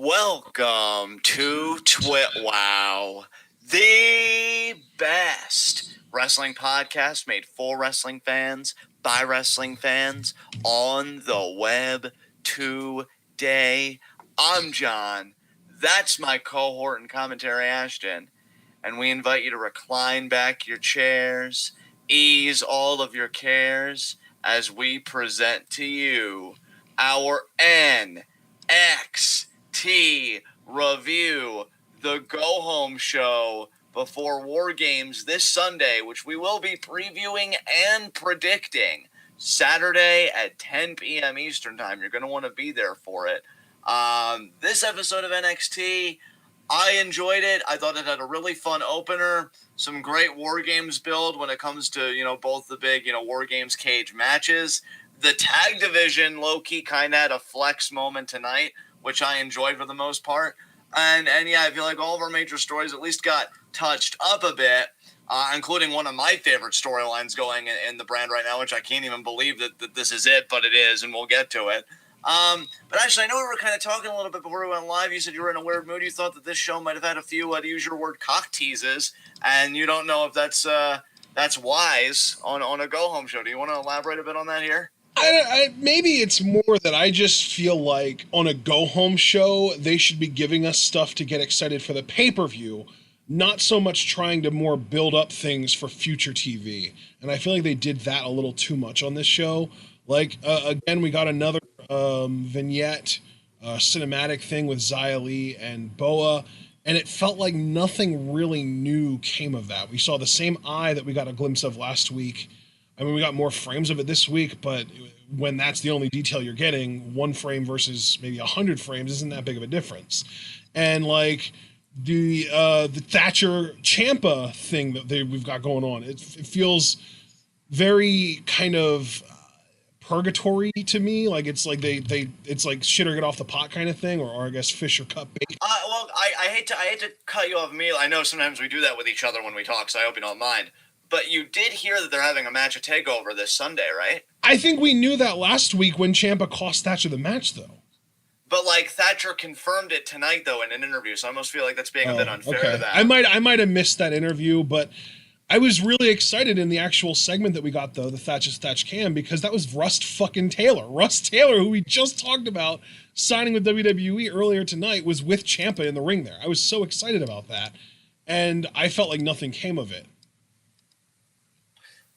Welcome to TWitWoW, the best wrestling podcast made for wrestling fans, by wrestling fans, on the web today. I'm John. That's my cohort and commentary, Ashton. And we invite you to recline back your chairs, ease all of your cares, as we present to you our NXT review, the go-home show before War Games this Sunday, which we will be previewing and predicting Saturday at 10 p.m. Eastern Time. You're going to want to be there for it. This episode of NXT, I enjoyed it. I thought it had a really fun opener, some great War Games build when it comes to, both the big, War Games cage matches. The tag division, low-key, kind of had a flex moment tonight, which I enjoyed for the most part. And yeah, I feel like all of our major stories at least got touched up a bit, including one of my favorite storylines going in the brand right now, which I can't even believe that this is it, but it is, and we'll get to it. But actually, I know we were kind of talking a little bit before we went live. You said you were in a weird mood. You thought that this show might have had a few, to use your word, cock teases, and you don't know if that's wise on a go-home show. Do you want to elaborate a bit on that here? Maybe it's more that I just feel like on a go-home show, they should be giving us stuff to get excited for the pay-per-view, not so much trying to more build up things for future TV. And I feel like they did that a little too much on this show. Like, again, we got another vignette, cinematic thing with Xia Li and Boa, and it felt like nothing really new came of that. We saw the same eye that we got a glimpse of last week. I mean, we got more frames of it this week, but when that's the only detail you're getting, 1 frame versus maybe 100 frames isn't that big of a difference. And like the Thatcher Ciampa thing that we've got going on, it feels very kind of purgatory to me. Like it's like it's like shit or get off the pot kind of thing, or I guess fish or cut bait. Well, I hate to cut you off, Emil. I know sometimes we do that with each other when we talk, so I hope you don't mind. But you did hear that they're having a match at TakeOver this Sunday, right? I think we knew that last week when Ciampa cost Thatcher the match, though. But Thatcher confirmed it tonight, though, in an interview. So I almost feel like that's being a bit unfair to that. I might have missed that interview, but I was really excited in the actual segment that we got, though, the Thatch Cam, because that was Russ fucking Taylor. Russ Taylor, who we just talked about signing with WWE earlier tonight, was with Ciampa in the ring there. I was so excited about that, and I felt like nothing came of it.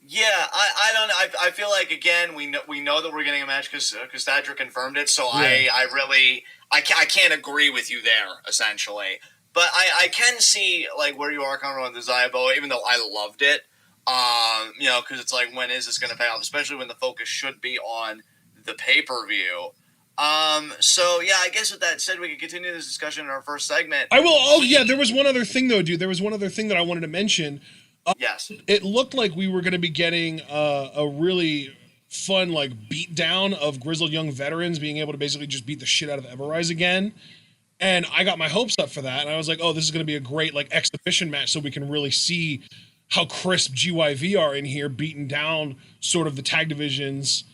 Yeah, I don't know. I feel like, again, we know that we're getting a match because Thatcher confirmed it. So yeah. I can't agree with you there, essentially. But I can see like where you are coming from with the Xia Boa, even though I loved it. Because it's like, when is this going to pay off? Especially when the focus should be on the pay-per-view. So yeah, I guess with that said, we can continue this discussion in our first segment. I will. Oh yeah, there was one other thing though, dude. There was one other thing that I wanted to mention. Yes. It looked like we were going to be getting a really fun like beatdown of grizzled young veterans being able to basically just beat the shit out of Everrise again. And I got my hopes up for that. And I was like, oh, this is going to be a great like exhibition match so we can really see how crisp GYV are in here, beating down sort of the tag division's,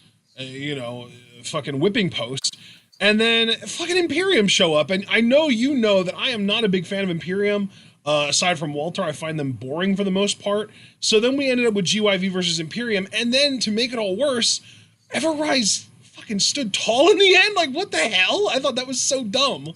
fucking whipping post. And then fucking Imperium show up. And I know you know that I am not a big fan of Imperium. Aside from Walter, I find them boring for the most part. So then we ended up with GYV versus Imperium. And then to make it all worse, Everrise fucking stood tall in the end. Like, what the hell? I thought that was so dumb.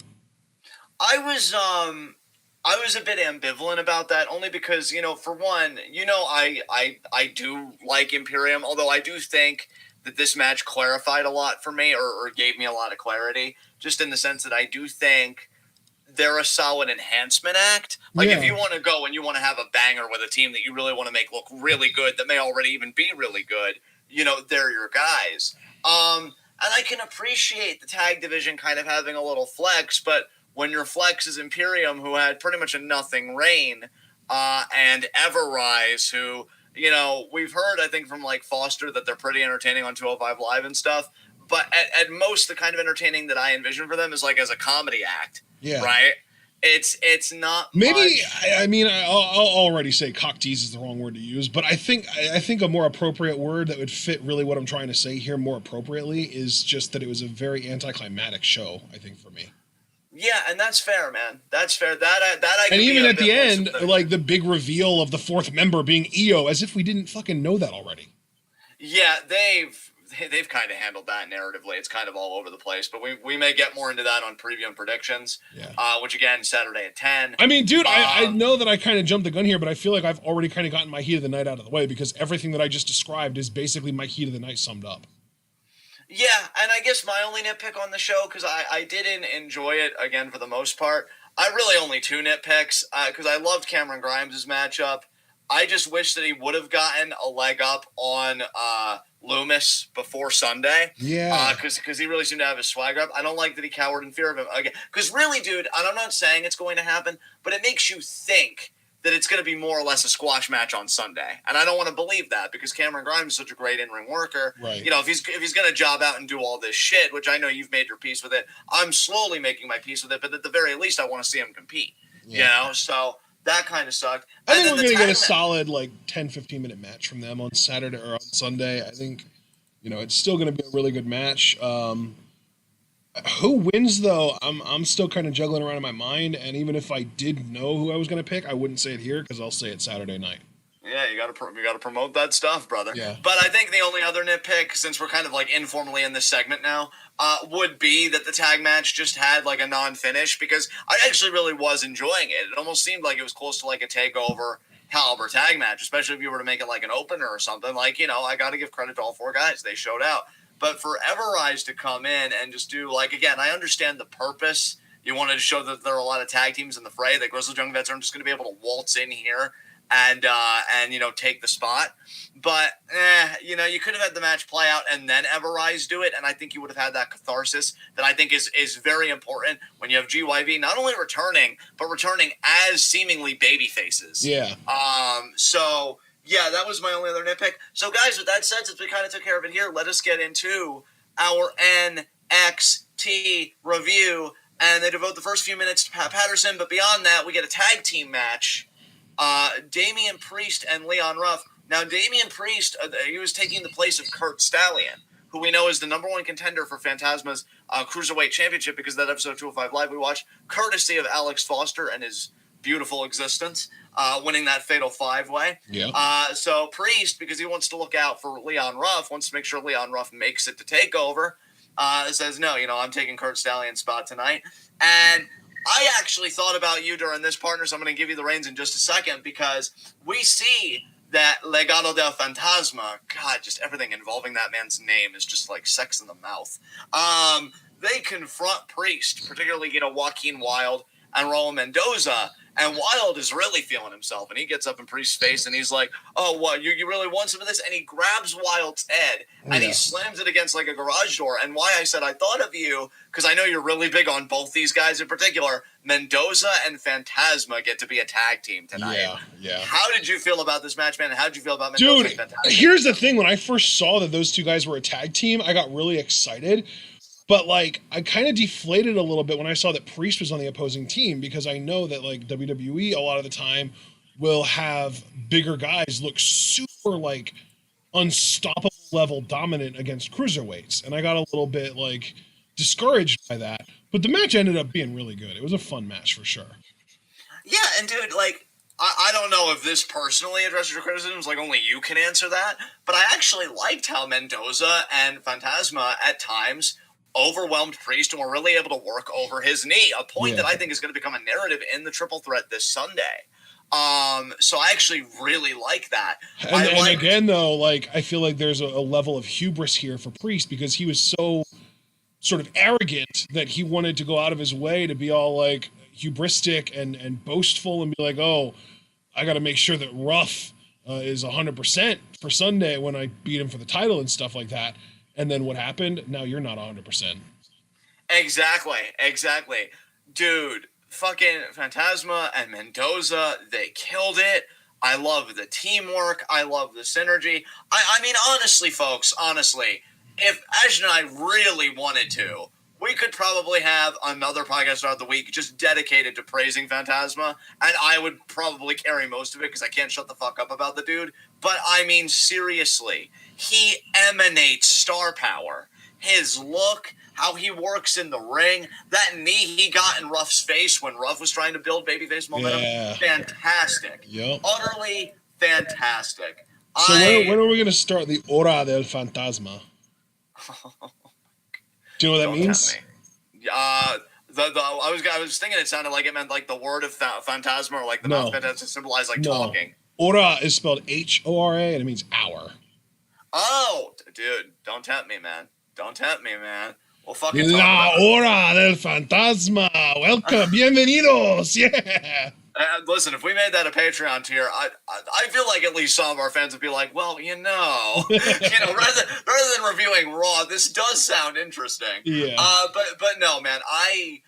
I was a bit ambivalent about that, only because, for one, I do like Imperium, although I do think that this match clarified a lot for me, or gave me a lot of clarity, just in the sense that I do think they're a solid enhancement act. Like, if you want to go and you want to have a banger with a team that you really want to make look really good, that may already even be really good, they're your guys. And I can appreciate the tag division kind of having a little flex, but when your flex is Imperium, who had pretty much a nothing reign, and Everrise, who, we've heard, I think, from like Foster that they're pretty entertaining on 205 Live and stuff. But at most, the kind of entertaining that I envision for them is like as a comedy act, right? It's not maybe much. I mean I'll already say cock tease is the wrong word to use, but I think a more appropriate word that would fit really what I'm trying to say here more appropriately is just that it was a very anticlimactic show, I think, for me. Yeah, and that's fair, man. That's fair. That I and even at the end, like the big reveal of the fourth member being EO, as if we didn't fucking know that already. Yeah, they've kind of handled that narratively. It's kind of all over the place, but we may get more into that on preview and predictions, which again, Saturday at 10. I mean, dude, I know that I kind of jumped the gun here, but I feel like I've already kind of gotten my heat of the night out of the way because everything that I just described is basically my heat of the night summed up. Yeah, and I guess my only nitpick on the show, because I didn't enjoy it, again, for the most part, I really only two nitpicks, because I loved Cameron Grimes' matchup. I just wish that he would have gotten a leg up on Loomis before Sunday. Yeah. Because he really seemed to have his swagger up. I don't like that he cowered in fear of him. Again, because really, dude, and I'm not saying it's going to happen, but it makes you think that it's going to be more or less a squash match on Sunday. And I don't want to believe that because Cameron Grimes is such a great in-ring worker. Right. If he's going to job out and do all this shit, which I know you've made your peace with it, I'm slowly making my peace with it, but at the very least, I want to see him compete. Yeah. So that kind of sucked. I think we're going to get a solid 10, 15-minute match from them on Saturday or on Sunday. I think, it's still going to be a really good match. Who wins though? I'm still kind of juggling around in my mind, and even if I did know who I was going to pick, I wouldn't say it here because I'll say it Saturday night. Yeah, you got to promote that stuff, brother. Yeah. But I think the only other nitpick, since we're kind of informally in this segment now, would be that the tag match just had a non-finish because I actually really was enjoying it. It almost seemed like it was close to a takeover caliber tag match, especially if you were to make it an opener or something. I got to give credit to all four guys; they showed out. But for Everrise to come in and just do, again, I understand the purpose. You wanted to show that there are a lot of tag teams in the fray, that Grizzled Young Vets aren't just going to be able to waltz in here and take the spot. But, you could have had the match play out and then Everrise do it, and I think you would have had that catharsis that I think is very important when you have GYV not only returning, but returning as seemingly baby faces. Yeah. So... yeah, that was my only other nitpick. So, guys, with that said, since we kind of took care of it here, let us get into our NXT review. And they devote the first few minutes to Pat Patterson, but beyond that, we get a tag team match. Damian Priest and Leon Ruff. Now, Damian Priest, he was taking the place of Kurt Stallion, who we know is the number one contender for Phantasma's Cruiserweight Championship because that episode of 205 Live we watched, courtesy of Alex Foster and his beautiful existence. Winning that fatal five-way. Yeah. So Priest, because he wants to look out for Leon Ruff, wants to make sure Leon Ruff makes it to TakeOver, says, no, I'm taking Kurt Stallion's spot tonight. And I actually thought about you during this, partner, so I'm going to give you the reins in just a second because we see that Legado del Fantasma, God, just everything involving that man's name is just like sex in the mouth. They confront Priest, particularly, Joaquin Wilde and Raul Mendoza. And Wilde is really feeling himself, and he gets up in Priest's face, and he's like, oh, what, you really want some of this? And he grabs Wilde's head, and he slams it against a garage door. And why I said I thought of you, because I know you're really big on both these guys in particular, Mendoza and Phantasma get to be a tag team tonight. Yeah. How did you feel about this match, man? And how did you feel about Mendoza and Phantasma? Dude, here's the thing. When I first saw that those two guys were a tag team, I got really excited. But, I kind of deflated a little bit when I saw that Priest was on the opposing team because I know that, WWE a lot of the time will have bigger guys look super, unstoppable level dominant against cruiserweights. And I got a little bit, discouraged by that. But the match ended up being really good. It was a fun match for sure. Yeah, and dude, I don't know if this personally addresses your criticisms, only you can answer that. But I actually liked how Mendoza and Phantasma at times overwhelmed Priest and were really able to work over his knee, a point that I think is going to become a narrative in the triple threat this Sunday. So I actually really like that. And again, though, I feel like there's a level of hubris here for Priest because he was so sort of arrogant that he wanted to go out of his way to be all hubristic and boastful and be like, oh, I got to make sure that Ruff is 100% for Sunday when I beat him for the title and stuff like that. And then what happened? Now you're not 100%. Exactly. Dude, fucking Phantasma and Mendoza, they killed it. I love the teamwork. I love the synergy. I mean, honestly, folks, if Ashton and I really wanted to, we could probably have another podcast throughout the week just dedicated to praising Phantasma, and I would probably carry most of it because I can't shut the fuck up about the dude. But I mean, seriously, he emanates star power. His look, how he works in the ring, that knee he got in Ruff's face when Ruff was trying to build babyface momentum, fantastic. Yep. Utterly fantastic. So when are we going to start the Hora del Fantasma? Do you know what that means? I was thinking it sounded like it meant like the word of phantasma, or like the mouth phantasma symbolized like talking. Hora is spelled Hora, and it means hour. Oh, dude, don't tempt me, man. We'll fucking La Hora del Fantasma. Welcome, bienvenidos. Yeah. Listen, if we made that a Patreon tier, I feel like at least some of our fans would be like, well, rather than reviewing Raw, this does sound interesting. Yeah. But no, man, I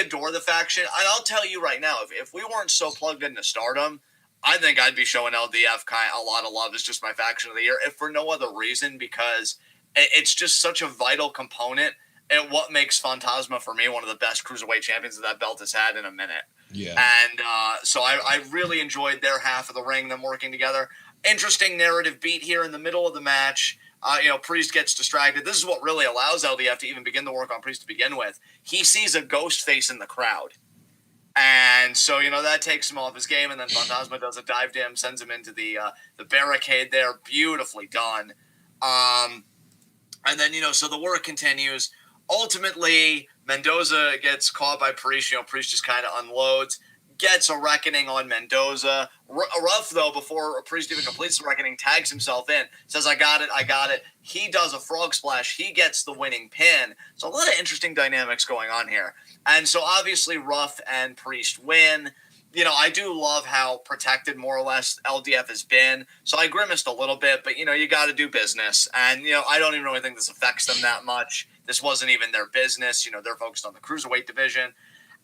adore the faction, and I'll tell you right now, if we weren't so plugged into Stardom, I think I'd be showing LDF a lot of love as just my faction of the year, if for no other reason, because it's just such a vital component and what makes Phantasma for me one of the best cruiserweight champions that belt has had in a minute. Yeah. And so I really enjoyed their half of the ring, them working together. Interesting narrative beat here in the middle of the match. Priest gets distracted. This is what really allows LDF to even begin the work on Priest to begin with. He sees a ghost face in the crowd. And so, that takes him off his game, and then Phantasma does a dive to him, sends him into the barricade there. Beautifully done. And then, so the work continues. Ultimately, Mendoza gets caught by Priest. Priest just kind of unloads, gets a reckoning on Mendoza. Ruff, though, before Priest even completes the reckoning, tags himself in, says, I got it. He does a frog splash. He gets the winning pin. So a lot of interesting dynamics going on here. And so obviously Ruff and Priest win. I do love how protected more or less LDF has been. So I grimaced a little bit, but, you got to do business. And, I don't even really think this affects them that much. This wasn't even their business. They're focused on the cruiserweight division.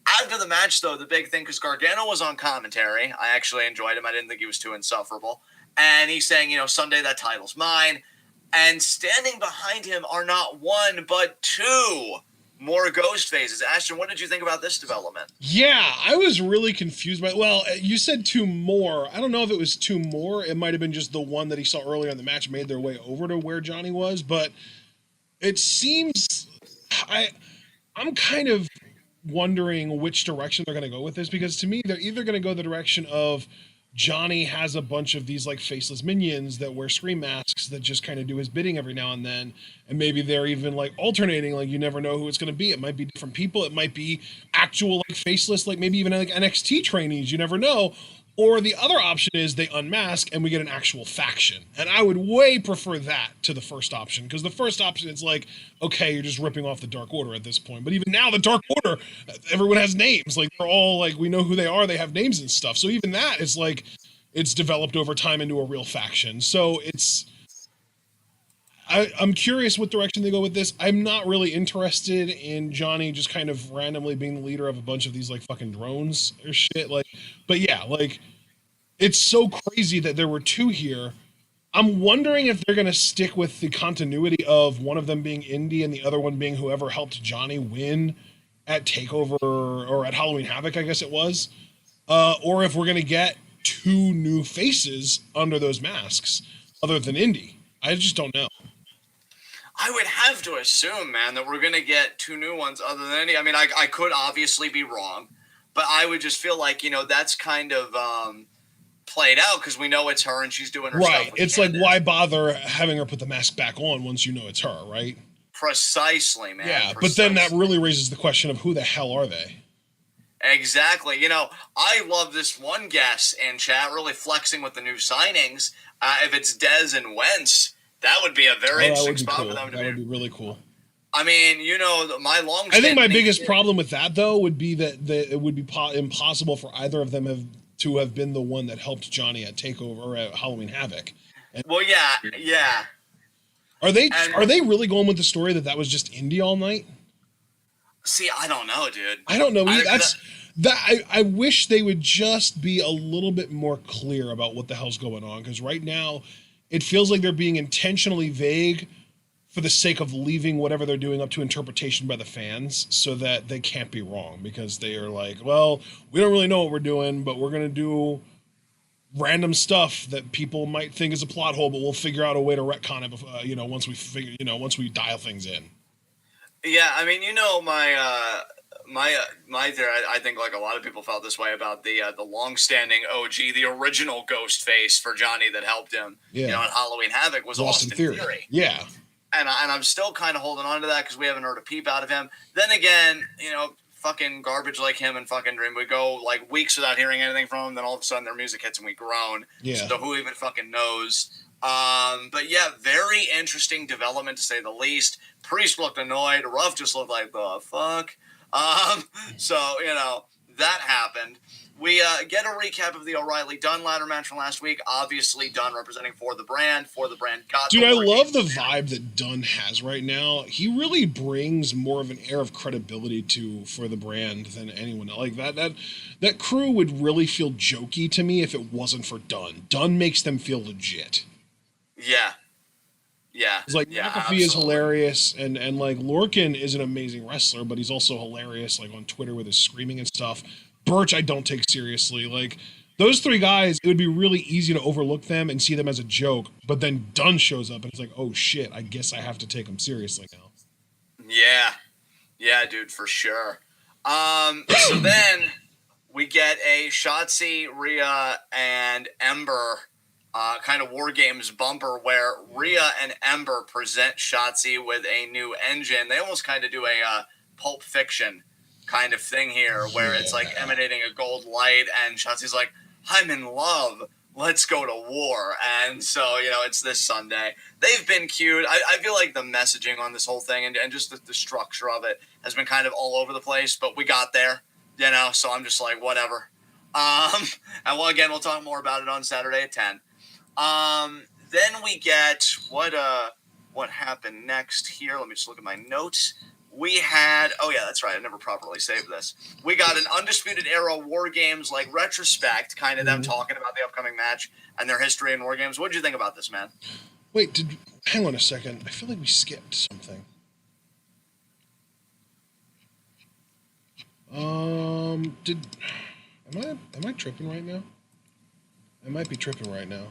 After the match, though, the big thing, because Gargano was on commentary. I actually enjoyed him. I didn't think he was too insufferable. And he's saying, Sunday, that title's mine. And standing behind him are not one, but two more ghost phases. Ashton, what did you think about this development? Yeah, I was really confused by. Well, you said two more. I don't know if it was two more. It might have been just the one that he saw earlier in the match made their way over to where Johnny was. But it seems I'm kind of wondering which direction they're going to go with this, because to me, they're either going to go the direction of Johnny has a bunch of these like faceless minions that wear scream masks that just kind of do his bidding every now and then. And maybe they're even like alternating, like you never know who it's going to be. It might be different people. It might be actual like faceless, like maybe even like NXT trainees. You never know. Or the other option is they unmask and we get an actual faction. And I would way prefer that to the first option, because the first option is like, okay, you're just ripping off the Dark Order at this point. But even now, the Dark Order, everyone has names. Like they're all like, we know who they are. They have names and stuff. So even that is like, it's developed over time into a real faction. So I'm curious what direction they go with this. I'm not really interested in Johnny just kind of randomly being the leader of a bunch of these like fucking drones or shit. Like, but yeah, like it's so crazy that there were two here. I'm wondering if they're going to stick with the continuity of one of them being Indy and the other one being whoever helped Johnny win at TakeOver or at Halloween Havoc, I guess it was. Or if we're going to get two new faces under those masks other than Indy. I just don't know. I would have to assume, man, that we're going to get two new ones other than Indy. I mean, I could obviously be wrong, but I would just feel like, that's kind of played out because we know it's her and she's doing her stuff. Right. It's like, why bother having her put the mask back on once you know it's her, right? Precisely, man. Yeah, but then that really raises the question of who the hell are they? Exactly. I love this one guest in chat really flexing with the new signings. If it's Dez and Wentz, that would be a very interesting spot for them to be. That would be really cool. I mean, I think my biggest problem with that, though, would be that it would be impossible for either of them to have been the one that helped Johnny at TakeOver or at Halloween Havoc. Well, yeah. Are they And really going with the story that was just indie all night? see, I don't know, dude. I don't know. I, I wish they would just be a little bit more clear about what the hell's going on, because right now it feels like they're being intentionally vague for the sake of leaving whatever they're doing up to interpretation by the fans, so that they can't be wrong, because they are like, well, we don't really know what we're doing, but we're going to do random stuff that people might think is a plot hole, but we'll figure out a way to retcon it, once we dial things in. yeah, I mean, my theory. I think like a lot of people felt this way about the long-standing OG, the original Ghostface for Johnny that helped him. Yeah. On Halloween Havoc was Austin Theory. Yeah. And I'm still kind of holding on to that because we haven't heard a peep out of him. Then again, fucking garbage like him and fucking Dream. We go like weeks without hearing anything from them. Then all of a sudden their music hits and we groan. Yeah. So who even fucking knows? But yeah, very interesting development to say the least. Priest looked annoyed. Ruff just looked like the fuck. So that happened. We get a recap of the O'Reilly Dunn ladder match from last week. Obviously, Dunn representing For the Brand. For the Brand got. Dude, I love the vibe that Dunn has right now. He really brings more of an air of credibility to For the Brand than anyone else. Like that crew would really feel jokey to me if it wasn't for Dunn. Dunn makes them feel legit. Yeah. Yeah. It's like McAfee is hilarious, and like Lorcan is an amazing wrestler, but he's also hilarious like on Twitter with his screaming and stuff. Birch I don't take seriously. Like those three guys, it would be really easy to overlook them and see them as a joke, but then Dunn shows up and it's like, oh shit, I guess I have to take him seriously now. Yeah, dude, for sure. So then we get a Shotzi, Rhea, and Ember kind of War Games bumper where Rhea and Ember present Shotzi with a new engine. They almost kind of do a Pulp Fiction kind of thing here where it's like emanating a gold light and Shotzi's like, I'm in love. Let's go to war. And so, it's this Sunday. They've been cute. I feel like the messaging on this whole thing and just the structure of it has been kind of all over the place, but we got there, so I'm just like, whatever. And well, again, we'll talk more about it on Saturday at 10. Then we get what happened next here. Let me just look at my notes. We had, oh yeah, that's right. I never properly saved this. We got an Undisputed Era War Games like retrospect, kind of them talking about the upcoming match and their history in War Games. What did you think about this, man? Wait, hang on a second. I feel like we skipped something. Am I tripping right now? I might be tripping right now.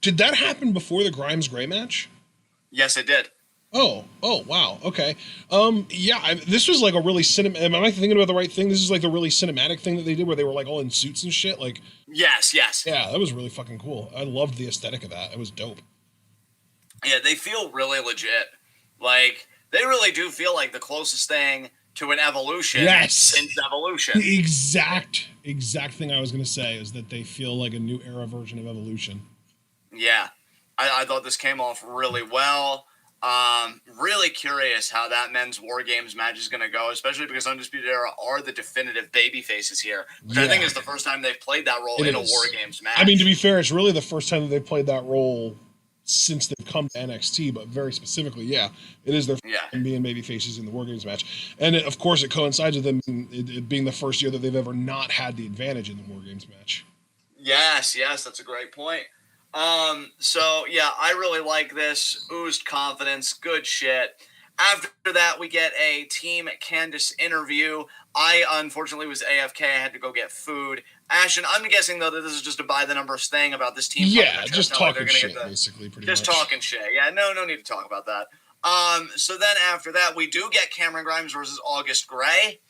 Did that happen before the Grimes Gray match? Yes, it did. Oh, wow. Okay. This was like a really am I thinking about the right thing? This is like the really cinematic thing that they did where they were like all in suits and shit. Like, yes. Yeah, that was really fucking cool. I loved the aesthetic of that. It was dope. Yeah, they feel really legit. Like, they really do feel like the closest thing to an Evolution since Evolution. The exact thing I was going to say is that they feel like a new era version of Evolution. Yeah, I thought this came off really well. Really curious how that men's War Games match is going to go, especially because Undisputed Era are the definitive baby faces here, which I think is the first time they've played that role in a War Games match. I mean, to be fair, it's really the first time that they've played that role since they've come to NXT, but very specifically, it is their first time being baby faces in the War Games match. And of course, it coincides with them it being the first year that they've ever not had the advantage in the War Games match. Yes, that's a great point. So yeah, I really like this. Oozed confidence, good shit. After that, we get a Team Candice interview. I unfortunately was AFK. I had to go get food. Ashton, I'm guessing though that this is just a by the numbers thing about this team. Yeah, just talking shit, basically, pretty much. Just talking shit. Yeah, no need to talk about that. So then after that, we do get Cameron Grimes versus August Gray.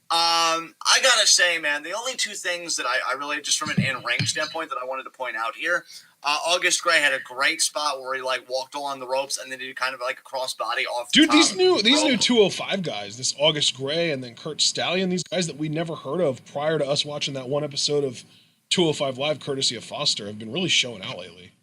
I gotta say, man, the only two things that I really, just from an in-ring standpoint, that I wanted to point out here, August Gray had a great spot where he like walked along the ropes and then he did kind of like a crossbody off. Dude, these new 205 guys, this August Gray and then Kurt Stallion, these guys that we never heard of prior to us watching that one episode of 205 Live, courtesy of Foster, have been really showing out lately.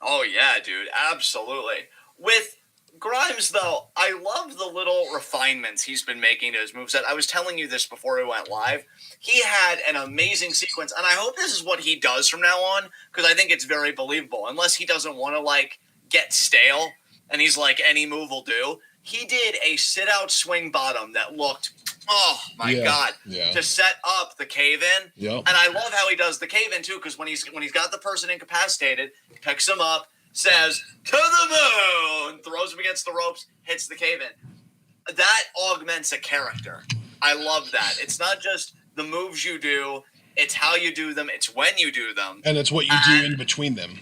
Oh yeah, dude, absolutely. With Grimes, though, I love the little refinements he's been making to his moveset. I was telling you this before we went live. He had an amazing sequence, and I hope this is what he does from now on, because I think it's very believable. Unless he doesn't want to, like, get stale, and he's like, any move will do. He did a sit-out swing bottom that looked, oh, my God, to set up the cave-in. Yep. And I love how he does the cave-in, too, because when he's got the person incapacitated, he picks him up, says, to the moon, throws him against the ropes, hits the cave-in. That augments a character. I love that. It's not just the moves you do, it's how you do them, it's when you do them. And it's what you do in between them.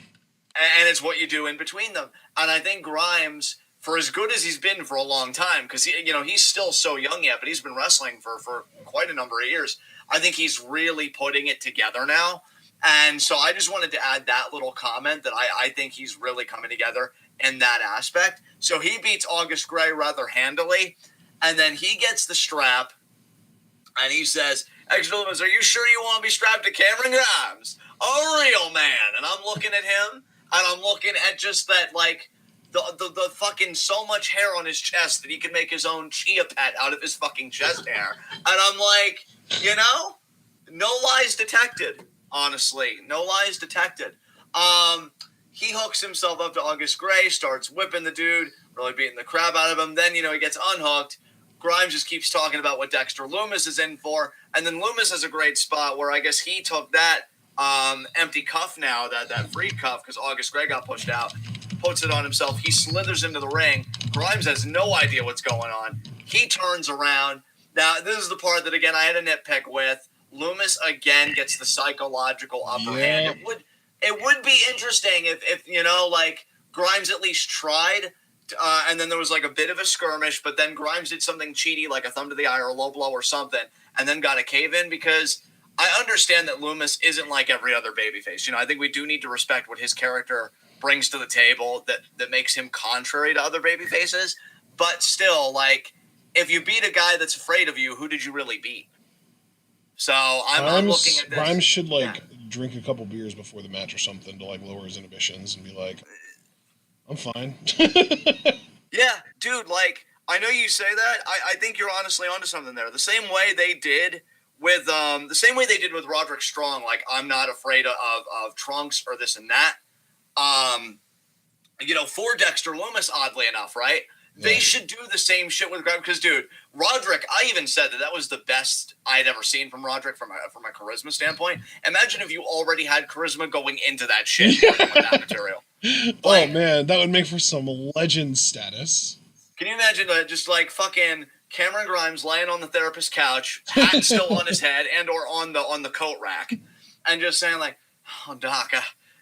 And it's what you do in between them. And I think Grimes, for as good as he's been for a long time, because he's still so young yet, but he's been wrestling for quite a number of years, I think he's really putting it together now. And so I just wanted to add that little comment that I think he's really coming together in that aspect. So he beats August Gray rather handily, and then he gets the strap, and he says, "Extra Lumis, are you sure you want to be strapped to Cameron Grimes? A real man." And I'm looking at him, and I'm looking at just that, like, the fucking so much hair on his chest that he can make his own chia pet out of his fucking chest hair. And I'm like, no lies detected. Honestly, no lies detected. He hooks himself up to August Gray, starts whipping the dude, really beating the crap out of him. Then, he gets unhooked. Grimes just keeps talking about what Dexter Lumis is in for. And then Lumis has a great spot where I guess he took that empty cuff now, that free cuff, because August Gray got pushed out, puts it on himself. He slithers into the ring. Grimes has no idea what's going on. He turns around. Now, this is the part that, again, I had a nitpick with. Lumis again gets the psychological upper hand. It would be interesting if Grimes at least tried, and then there was like a bit of a skirmish, but then Grimes did something cheaty, like a thumb to the eye or a low blow or something, and then got a cave in, because I understand that Lumis isn't like every other babyface. I think we do need to respect what his character brings to the table that makes him contrary to other babyfaces. But still, like, if you beat a guy that's afraid of you, who did you really beat? So I'm looking at this. Grimes should drink a couple beers before the match or something to lower his inhibitions and be like, I'm fine. Yeah, dude, I know you say that. I think you're honestly onto something there. The same way they did with Roderick Strong, I'm not afraid of Trunks or this and that. For Dexter Lumis, oddly enough, right? Yeah. They should do the same shit with Grimes, because, dude, Roderick, I even said that was the best I'd ever seen from Roderick from a charisma standpoint. Imagine if you already had charisma going into that shit with that material. Oh, man, that would make for some legend status. Can you imagine just fucking Cameron Grimes laying on the therapist's couch, hat still on his head and or on the coat rack, and just saying "Oh, Doc,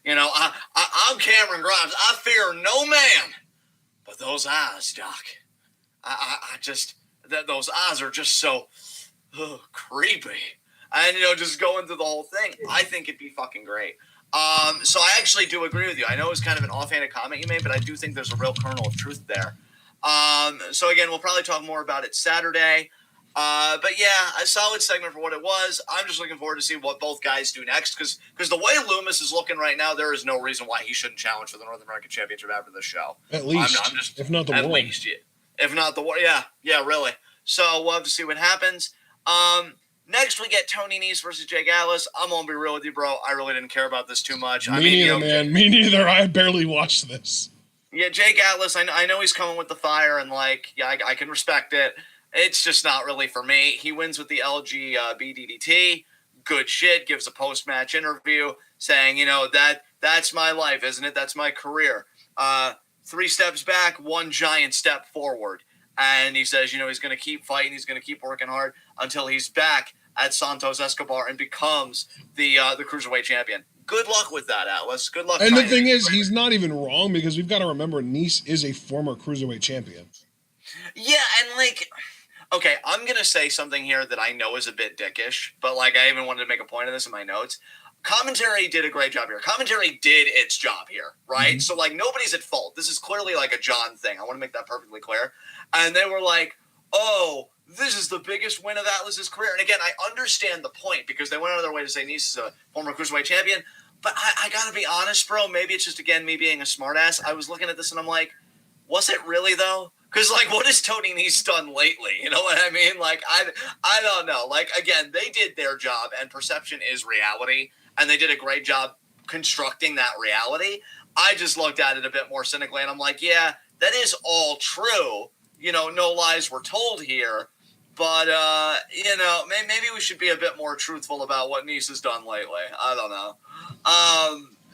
I'm Cameron Grimes. I fear no man. But those eyes, Doc, I just, those eyes are just so creepy." And, just going through the whole thing, I think it'd be fucking great. So I actually do agree with you. I know it's kind of an offhanded comment you made, but I do think there's a real kernel of truth there. So again, we'll probably talk more about it Saturday. But yeah, a solid segment for what it was. I'm just looking forward to see what both guys do next, because the way Lumis is looking right now, there is no reason why he shouldn't challenge for the North American Championship after this show. At least, if not the world. If not the world, yeah, really. So we'll have to see what happens. Next, we get Tony Nese versus Jake Atlas. I'm gonna be real with you, bro. I really didn't care about this too much. Me neither, man. Me neither. I barely watched this. Yeah, Jake Atlas. I know he's coming with the fire, and I can respect it. It's just not really for me. He wins with the LGBDT. Good shit. Gives a post-match interview saying, that's my life, isn't it? That's my career. 3 steps back, 1 giant step forward. And he says, he's going to keep fighting. He's going to keep working hard until he's back at Santos Escobar and becomes the Cruiserweight champion. Good luck with that, Atlas. Good luck. And the thing is, he's not even wrong, because we've got to remember Nese is a former Cruiserweight champion. Yeah, and okay, I'm going to say something here that I know is a bit dickish, but I even wanted to make a point of this in my notes. Commentary did a great job here. Commentary did its job here, right? Mm-hmm. So, nobody's at fault. This is clearly a John thing. I want to make that perfectly clear. And they were like, oh, this is the biggest win of Atlas's career. And again, I understand the point, because they went out of their way to say Nese is a former Cruiserweight champion. But I got to be honest, bro. Maybe it's just, again, me being a smartass. I was looking at this and I'm like, was it really though? Because, like, what has Tony Nese done lately? You know what I mean? Like, I don't know. Like, again, they did their job, and perception is reality, and they did a great job constructing that reality. I just looked at it a bit more cynically, and I'm like, yeah, that is all true. You know, no lies were told here. But, you know, maybe we should be a bit more truthful about what Nese has done lately. I don't know.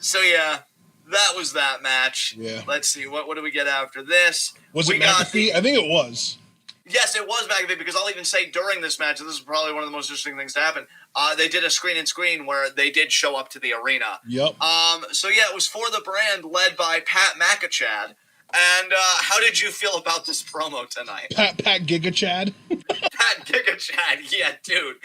So, yeah. That was that match. Yeah. Let's see. What do we get after this? Was it McAfee? I think it was. Yes, it was McAfee, because I'll even say during this match, and this is probably one of the most interesting things to happen, they did a screen where they did show up to the arena. Yep. So, yeah, it was for the brand led by Pat McAchad. And how did you feel about this promo tonight? Pat Gigachad? Pat Gigachad, yeah, dude.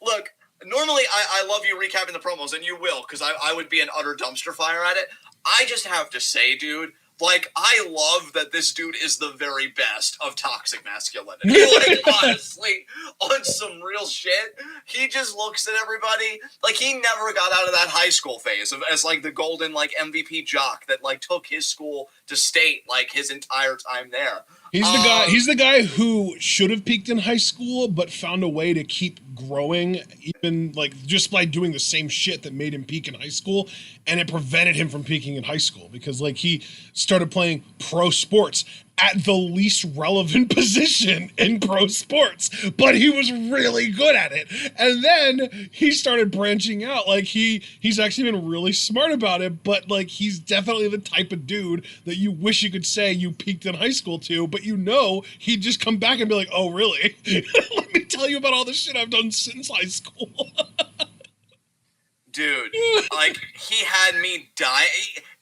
Look. Normally, I love you recapping the promos, and you will, because I would be an utter dumpster fire at it. I just have to say, dude, like, I love that this dude is the very best of toxic masculinity. Like, honestly, on some real shit, he just looks at everybody. Like, he never got out of that high school phase as, like, the golden, like, MVP jock that, like, took his school to state, like, his entire time there. He's the guy who should have peaked in high school, but found a way to keep growing, even like just by doing the same shit that made him peak in high school, and it prevented him from peaking in high school because like he started playing pro sports at the least relevant position in pro sports, but he was really good at it. And then he started branching out. Like he's actually been really smart about it, but like he's definitely the type of dude that you wish you could say you peaked in high school to, but you know he'd just come back and be like, oh really? Let me tell you about all the shit I've done since high school. Dude, like, he had me dying,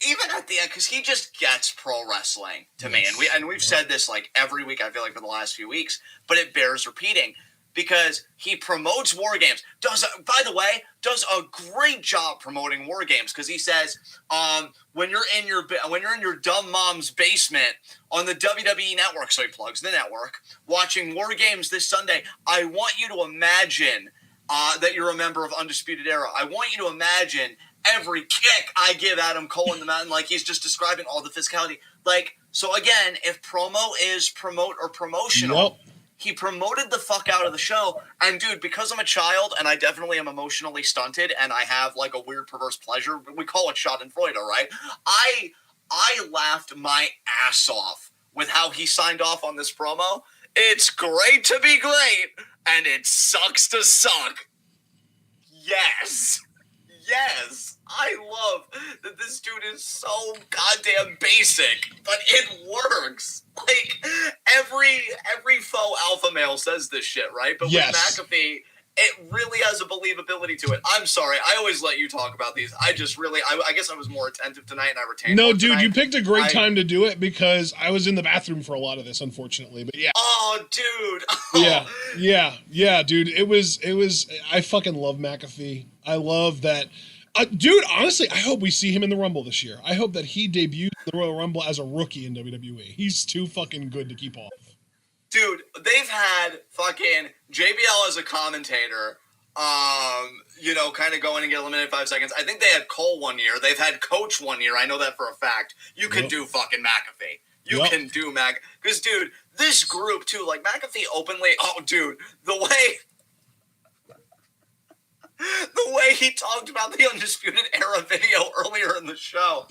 even at the end, because he just gets pro wrestling to me. And we've said this, like, every week, I feel like, for the last few weeks, but it bears repeating, because he promotes War Games, does a great job promoting War Games, because he says, when you're in your dumb mom's basement on the WWE Network, so he plugs the network, watching War Games this Sunday, I want you to imagine that you're a member of Undisputed Era. I want you to imagine every kick I give Adam Cole in the mountain, like he's just describing all the physicality. Like, so again, if promo is promote or promotional, he promoted the fuck out of the show. And dude, because I'm a child and I definitely am emotionally stunted and I have like a weird perverse pleasure, we call it schadenfreude, right? I laughed my ass off with how he signed off on this promo. It's great to be great, and it sucks to suck. Yes. I love that this dude is so goddamn basic, but it works. Like, every faux alpha male says this shit, right? But with McAfee, it really has a believability to it. I'm sorry. I always let you talk about these. I just really, I guess I was more attentive tonight and I retained. No, dude, tonight. You picked a great time to do it because I was in the bathroom for a lot of this, unfortunately. But yeah. Oh, dude. Oh. Yeah, dude. It was, I fucking love McAfee. I love that. Dude, honestly, I hope we see him in the Rumble this year. I hope that he debuts the Royal Rumble as a rookie in WWE. He's too fucking good to keep off. Dude, they've had fucking JBL as a commentator, you know, kind of go in and get eliminated 5 seconds. I think they had Cole one year. They've had Coach one year. I know that for a fact. You can do fucking McAfee. You can do because, dude, this group, too, like, McAfee openly, oh, dude, the way he talked about the Undisputed Era video earlier in the show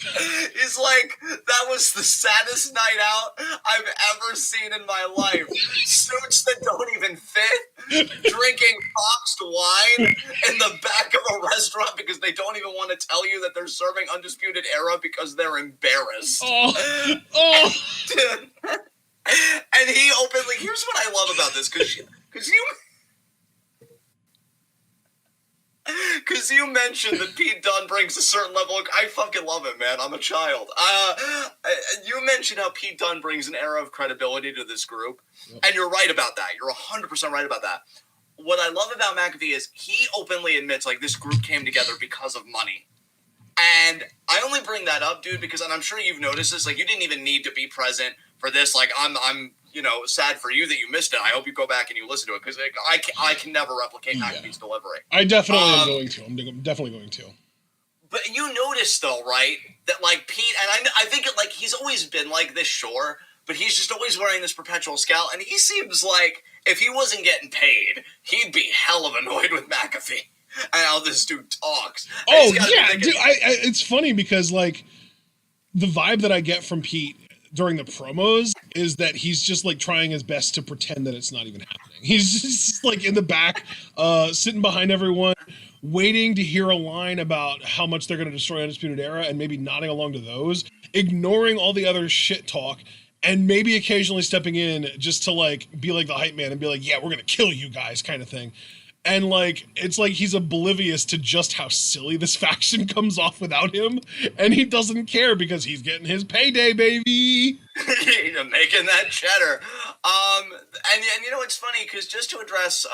is like, that was the saddest night out I've ever seen in my life. Suits that don't even fit, drinking boxed wine in the back of a restaurant because they don't even want to tell you that they're serving Undisputed Era because they're embarrassed. And he openly, here's what I love about this, because you mentioned that Pete Dunne brings a certain level of... I fucking love it, man. I'm a child. You mentioned how Pete Dunne brings an air of credibility to this group, and you're right about that. You're 100% right about that. What I love about McAfee is he openly admits, like, this group came together because of money. And I only bring that up, dude, because, and I'm sure you've noticed this, like, you didn't even need to be present for this. Like, I'm you know, sad for you that you missed it. I hope you go back and you listen to it because I can never replicate McAfee's delivery. I definitely am going to. I'm definitely going to. But you notice though, right, that like Pete, and I think like he's always been like this, sure, but he's just always wearing this perpetual scowl, and he seems like if he wasn't getting paid, he'd be hell of annoyed with McAfee and how this dude talks. Oh yeah, dude, it's funny because like the vibe that I get from Pete during the promos is that he's just like trying his best to pretend that it's not even happening. He's just like in the back, sitting behind everyone, waiting to hear a line about how much they're going to destroy Undisputed Era and maybe nodding along to those, ignoring all the other shit talk, and maybe occasionally stepping in just to like be like the hype man and be like, yeah, we're going to kill you guys kind of thing. And like, it's like he's oblivious to just how silly this faction comes off without him. And he doesn't care because he's getting his payday, baby. Making that cheddar. And you know, it's funny because just to address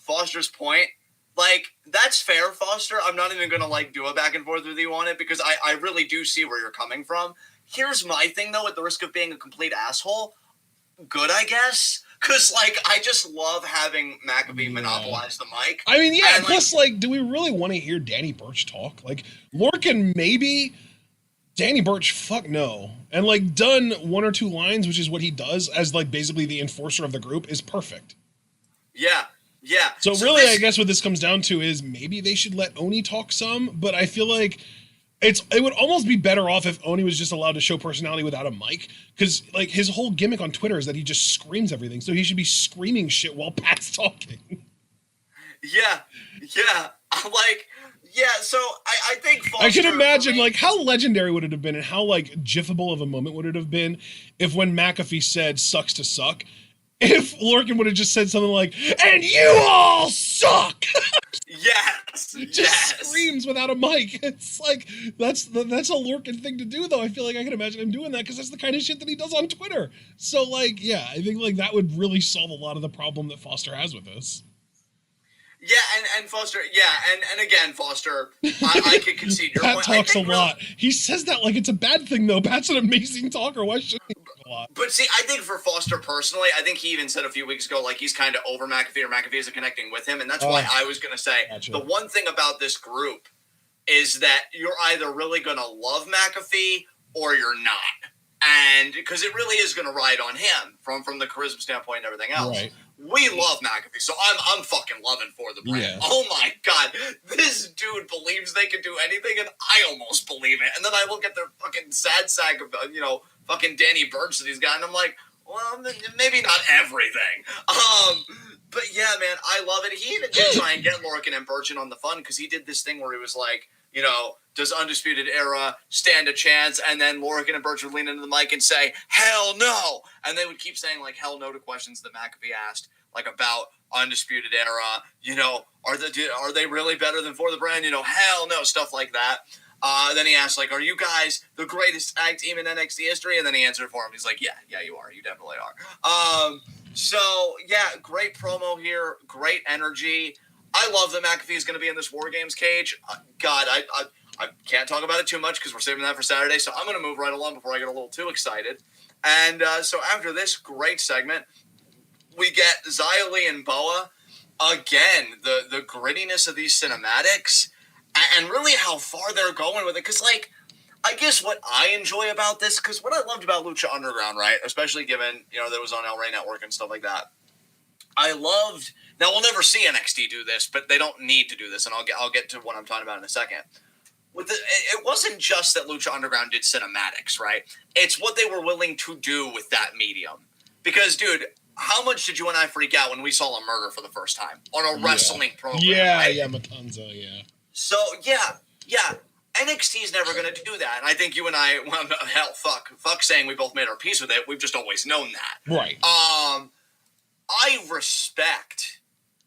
Foster's point, like, that's fair, Foster. I'm not even going to like do a back and forth with you on it because I really do see where you're coming from. Here's my thing though, at the risk of being a complete asshole. Good, I guess. Because, like, I just love having McAfee monopolize the mic. I mean, yeah, and, plus, like, do we really want to hear Danny Burch talk? Like, Lorcan, maybe. Danny Burch, fuck no. And, like, done one or two lines, which is what he does as, like, basically the enforcer of the group, is perfect. Yeah, yeah. So really, I guess what this comes down to is maybe they should let Oni talk some, but I feel like it would almost be better off if Oni was just allowed to show personality without a mic, because like his whole gimmick on Twitter is that he just screams everything, so he should be screaming shit while Pat's talking. Yeah. So I think Foster, I can imagine like how legendary would it have been and how like jiffable of a moment would it have been if when McAfee said sucks to suck, if Lorcan would have just said something like, and you all suck. Just screams without a mic. It's like that's a Lorcan thing to do, though. I feel like I can imagine him doing that because that's the kind of shit that he does on Twitter. So like, yeah, I think like that would really solve a lot of the problem that Foster has with this. Yeah, and Foster, and again, Foster, I can concede your Pat point. talks a lot. He says that like it's a bad thing, though. Pat's an amazing talker. Why shouldn't he talk a lot? But see, I think for Foster personally, I think he even said a few weeks ago, like, he's kind of over McAfee, or McAfee isn't connecting with him, and that's why I was going to say, the one thing about this group is that you're either really going to love McAfee or you're not. And because it really is going to ride on him from the charisma standpoint and everything else. Right. We love McAfee, so I'm fucking loving for the brand. Yeah. Oh my god, this dude believes they can do anything, and I almost believe it. And then I look at their fucking sad sack of fucking Danny Burch that he's got, and I'm like, well, maybe not everything. But yeah, man, I love it. He even did try and get Lorcan and Burch in on the fun because he did this thing where he was like, does Undisputed Era stand a chance? And then Lorcan and Burch would lean into the mic and say, hell no! And they would keep saying, like, hell no to questions that McAfee asked, like, about Undisputed Era. Are they really better than For the Brand? Hell no, stuff like that. Then he asked, like, are you guys the greatest tag team in NXT history? And then he answered for him. He's like, yeah, you are. You definitely are. So, yeah, great promo here. Great energy. I love that McAfee is going to be in this War Games cage. God, I can't talk about it too much because we're saving that for Saturday, so I'm going to move right along before I get a little too excited. And so after this great segment, we get Xia Li and Boa. Again, the grittiness of these cinematics and really how far they're going with it. Because, like, I guess what I enjoy about this, because what I loved about Lucha Underground, right, especially given, that it was on El Rey Network and stuff like that, I loved... Now, we'll never see NXT do this, but they don't need to do this, and I'll get to what I'm talking about in a second. It wasn't just that Lucha Underground did cinematics, right? It's what they were willing to do with that medium. Because, dude, how much did you and I freak out when we saw a murder for the first time on a wrestling program? Right? Yeah, Matanza, yeah. So, yeah, NXT's never going to do that. And I think you and I, well, hell, fuck saying we both made our peace with it. We've just always known that. Right. I respect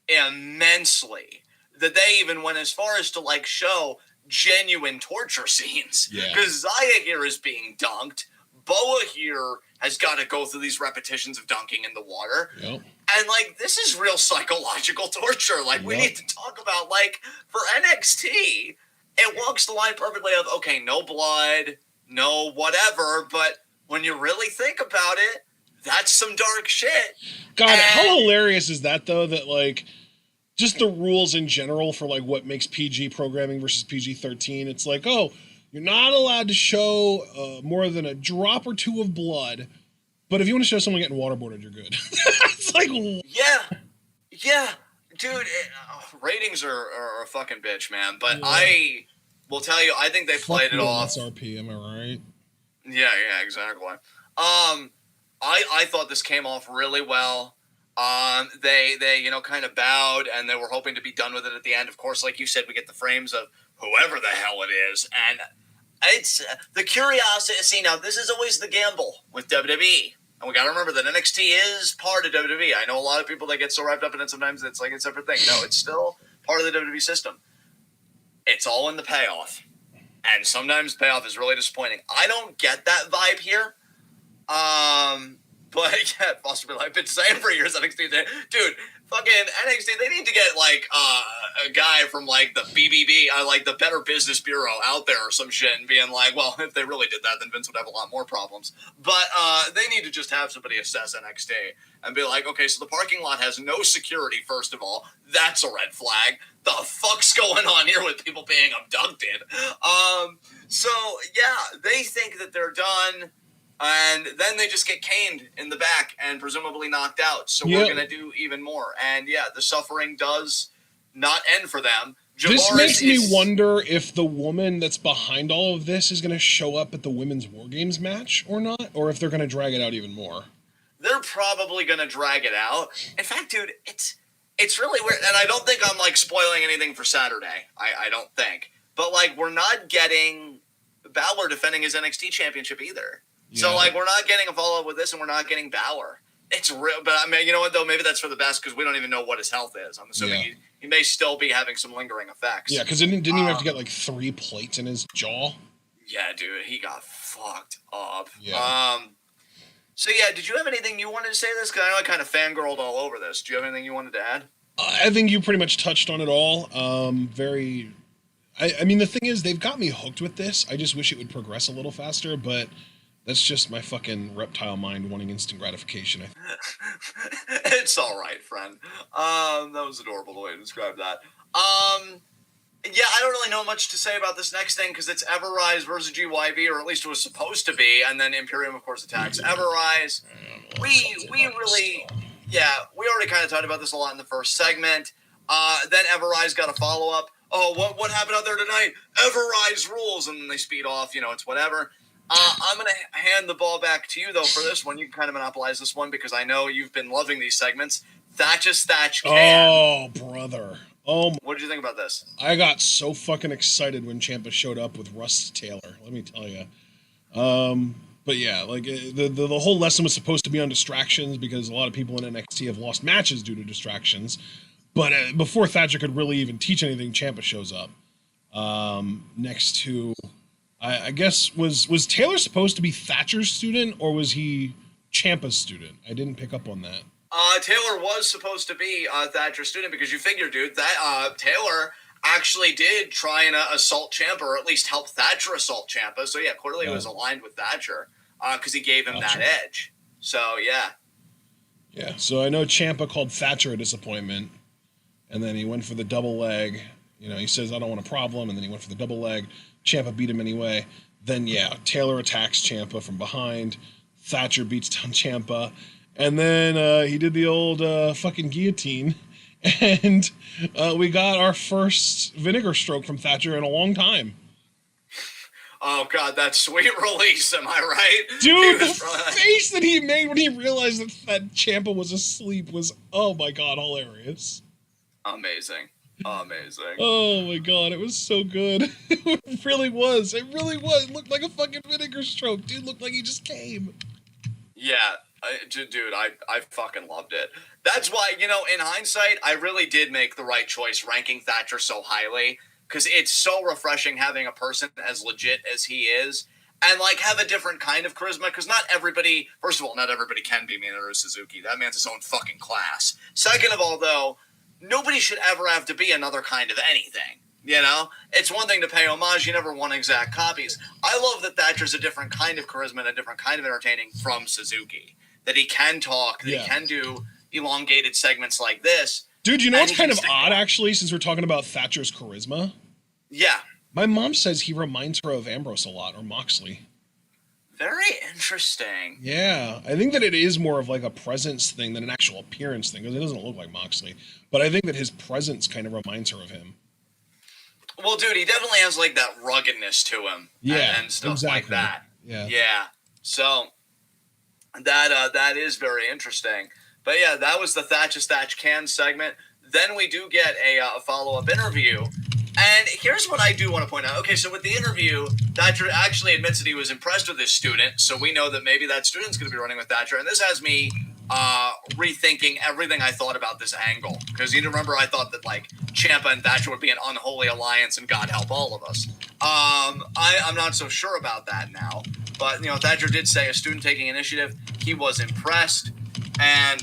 immensely that they even went as far as to, like, show genuine torture scenes. Because Xia here is being dunked. Boa here has got to go through these repetitions of dunking in the water. Yep. And, like, this is real psychological torture. Like, we need to talk about, like, for NXT, it walks the line perfectly of, okay, no blood, no whatever, but when you really think about it, that's some dark shit. God, how hilarious is that, though, that, like, just the rules in general for like what makes PG programming versus PG-13. It's like, oh, you're not allowed to show more than a drop or two of blood, but if you want to show someone getting waterboarded, you're good. It's like, yeah, dude. Ratings are a fucking bitch, man. But yeah. I will tell you, I think they played it off. SRP, am I right? Yeah, exactly. I thought this came off really well. They kind of bowed, and they were hoping to be done with it at the end. Of course, like you said, we get the frames of whoever the hell it is, and it's the curiosity. See, now this is always the gamble with WWE, and we got to remember that NXT is part of WWE. I know a lot of people that get so wrapped up in it sometimes it's like a separate thing. No, it's still part of the WWE system. It's all in the payoff, and sometimes payoff is really disappointing. I don't get that vibe here. But yeah, possibly I've been saying for years NXT, dude, fucking NXT, they need to get like a guy from like the BBB, like the Better Business Bureau out there or some shit, and being like, well, if they really did that, then Vince would have a lot more problems. But they need to just have somebody assess NXT and be like, okay, so the parking lot has no security. First of all, that's a red flag. The fuck's going on here with people being abducted? So yeah, they think that they're done. And then they just get caned in the back and presumably knocked out. So we're going to do even more. And yeah, the suffering does not end for them. This makes me wonder if the woman that's behind all of this is going to show up at the Women's War Games match or not, or if they're going to drag it out even more. They're probably going to drag it out. In fact, dude, it's really weird. And I don't think I'm like spoiling anything for Saturday. I don't think. But like, we're not getting Balor defending his NXT championship either. Yeah. So, like, we're not getting a follow-up with this, and we're not getting Balor. It's real, but I mean, you know what, though? Maybe that's for the best, because we don't even know what his health is. I'm assuming he may still be having some lingering effects. Yeah, because didn't he have to get, like, 3 plates in his jaw? Yeah, dude, he got fucked up. Yeah. So, yeah, did you have anything you wanted to say this? Because I know I kind of fangirled all over this. Do you have anything you wanted to add? I think you pretty much touched on it all. I mean, the thing is, they've got me hooked with this. I just wish it would progress a little faster, but... that's just my fucking reptile mind wanting instant gratification. It's all right, friend. That was adorable the way to describe that. Yeah, I don't really know much to say about this next thing because it's Everrise versus GYV, or at least it was supposed to be, and then Imperium, of course, attacks Everrise. We really, we already kind of talked about this a lot in the first segment. Then Everrise got a follow-up. Oh, what happened out there tonight? Everrise rules, and then they speed off. It's whatever. I'm going to hand the ball back to you, though, for this one. You can kind of monopolize this one because I know you've been loving these segments. Thatch can. Oh, brother. Oh, what did you think about this? I got so fucking excited when Ciampa showed up with Russ Taylor, let me tell you. But yeah, like the whole lesson was supposed to be on distractions because a lot of people in NXT have lost matches due to distractions. But before Thatcher could really even teach anything, Ciampa shows up. Next to... I guess, was Taylor supposed to be Thatcher's student, or was he Ciampa's student? I didn't pick up on that. Taylor was supposed to be Thatcher's student because you figure, dude, that Taylor actually did try and assault Ciampa, or at least help Thatcher assault Ciampa. So, yeah, clearly he was aligned with Thatcher because he gave him that edge. So, yeah. Yeah, so I know Ciampa called Thatcher a disappointment, and then he went for the double leg. He says, I don't want a problem, and then he went for the double leg. Ciampa beat him anyway. Then, Taylor attacks Ciampa from behind. Thatcher beats down Ciampa. And then he did the old fucking guillotine. And we got our first vinegar stroke from Thatcher in a long time. Oh, God, that sweet release, am I right? Dude, the face that he made when he realized that Ciampa was asleep was, oh my God, hilarious. Amazing. Oh my God, it was so good. It really was. It looked like a fucking vinegar stroke. Dude looked like he just came. Yeah, dude, I fucking loved it. That's why, in hindsight, I really did make the right choice ranking Thatcher so highly, because it's so refreshing having a person as legit as he is, and like have a different kind of charisma, because not everybody can be Minoru Suzuki. That man's his own fucking class. Second of all, though, nobody should ever have to be another kind of anything, It's one thing to pay homage, you never want exact copies. I love that Thatcher's a different kind of charisma and a different kind of entertaining from Suzuki. That he can talk, that he can do elongated segments like this, Dude, you know what's anything kind of stick odd, out. actually, since we're talking about Thatcher's charisma? Yeah. My mom says he reminds her of Ambrose a lot, or Moxley. Very interesting. Yeah, I think that it is more of like a presence thing than an actual appearance thing, because it doesn't look like Moxley. But I think that his presence kind of reminds her of him. Well, dude, he definitely has like that ruggedness to him, Yeah, and stuff like exactly. that. Yeah. Yeah. So that is very interesting. But yeah, that was the Thatch Can segment. Then we do get a follow-up interview. And here's what I do want to point out. Okay, so with the interview, Thatcher actually admits that he was impressed with his student, so we know that maybe that student's going to be running with Thatcher. And this has me rethinking everything I thought about this angle. Because you remember I thought that, like, Ciampa and Thatcher would be an unholy alliance, and God help all of us. I'm not so sure about that now. But, you know, Thatcher did say a student taking initiative. He was impressed. And,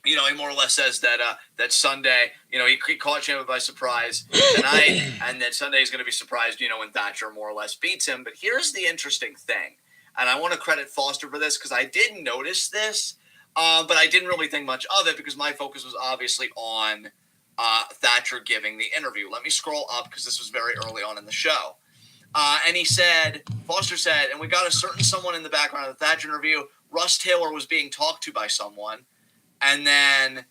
you know, he more or less says that that Sunday, you know, he caught Ciampa by surprise tonight, and that Sunday he's going to be surprised, you know, when Thatcher more or less beats him. But here's the interesting thing, and I want to credit Foster for this because I did notice this, but I didn't really think much of it because my focus was obviously on Thatcher giving the interview. Let me scroll up because this was very early on in the show. And he said, Foster said, and we got a certain someone in the background of the Thatcher interview. Russ Taylor was being talked to by someone. And then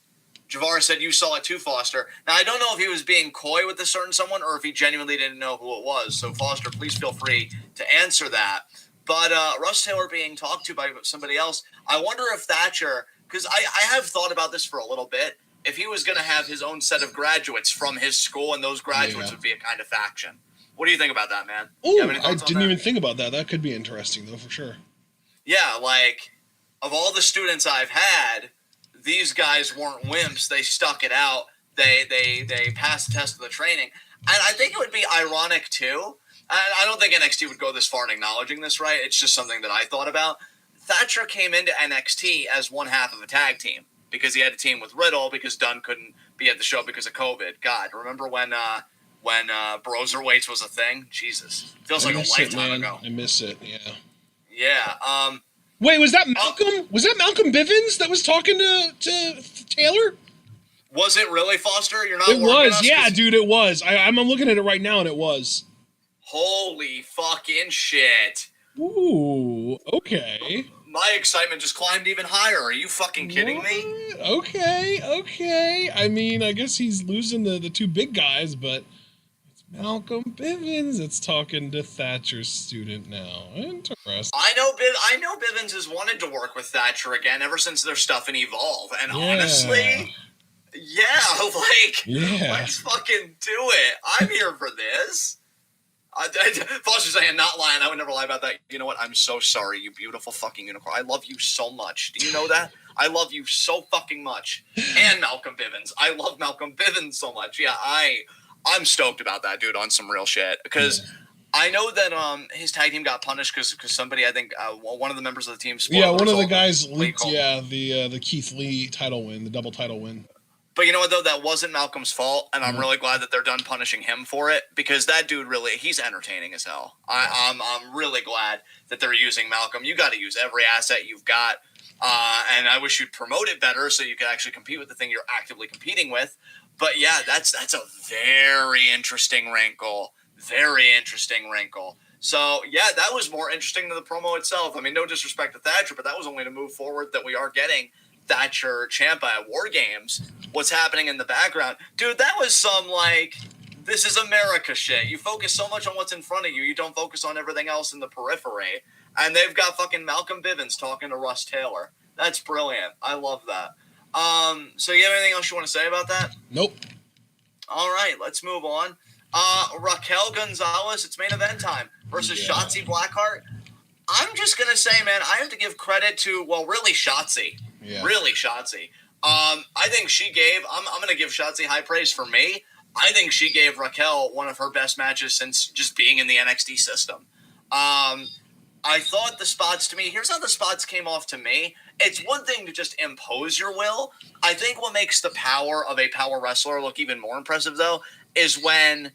Javara said, you saw it too, Foster. Now, I don't know if he was being coy with a certain someone or if he genuinely didn't know who it was. So, Foster, please feel free to answer that. But Russ Taylor being talked to by somebody else, I wonder if Thatcher, because I have thought about this for a little bit, if he was going to have his own set of graduates from his school, and those graduates would be a kind of faction. What do you think about that, man? Oh, I didn't even think about that. That could be interesting, though, for sure. Yeah, like, of all the students I've had, these guys weren't wimps. They stuck it out. They passed the test of the training. And I think it would be ironic, too. And I don't think NXT would go this far in acknowledging this, right? It's just something that I thought about. Thatcher came into NXT as one half of a tag team because he had a team with Riddle because Dunn couldn't be at the show because of COVID. God, remember when Broserweights was a thing? Jesus. Feels like a lifetime ago. I miss it, yeah. Yeah. Wait, was that Malcolm? Was that Malcolm Bivens that was talking to Taylor? Was it really, Foster? You're not. It was, yeah, dude. It was. I'm looking at it right now, and it was. Holy fucking shit! Ooh, okay. My excitement just climbed even higher. Are you fucking kidding me? Okay. I mean, I guess he's losing the two big guys, but it's Malcolm Bivens that's talking to Thatcher's student now. Interesting. I know Bivens has wanted to work with Thatcher again ever since their stuff in Evolve, and honestly, let's fucking do it. I'm here for this. Foster's saying, not lying. I would never lie about that. You know what? I'm so sorry, you beautiful fucking unicorn. I love you so much. Do you know that? I love you so fucking much. And Malcolm Bivens. I love Malcolm Bivens so much. Yeah, I'm stoked about that, dude, on some real shit. Because I know that his tag team got punished because somebody, I think, one of the members of the team. Yeah, one of the guys leaked. Yeah, the Keith Lee title win, the double title win. But you know what, though? That wasn't Malcolm's fault, and I'm really glad that they're done punishing him for it, because that dude he's entertaining as hell. I'm really glad that they're using Malcolm. You got to use every asset you've got, and I wish you'd promote it better so you could actually compete with the thing you're actively competing with. But yeah, that's a very interesting wrinkle. Very interesting wrinkle. So, yeah, that was more interesting than the promo itself. I mean, no disrespect to Thatcher, but that was only to move forward that we are getting Thatcher Ciampa at War Games. What's happening in the background? Dude, that was some, like, this is America shit. You focus so much on what's in front of you, you don't focus on everything else in the periphery. And they've got fucking Malcolm Bivens talking to Russ Taylor. That's brilliant. I love that. So you have anything else you want to say about that? Nope. All right, let's move on. Raquel Gonzalez, it's main event time versus Shotzi Blackheart. I'm just going to say, man, I have to give credit to, well, really Shotzi. Yeah. Really Shotzi. I think she gave, I'm going to give Shotzi high praise for me. I think she gave Raquel one of her best matches since just being in the NXT system. I thought the spots to me, here's how the spots came off to me. It's one thing to just impose your will. I think what makes the power of a power wrestler look even more impressive, though, is when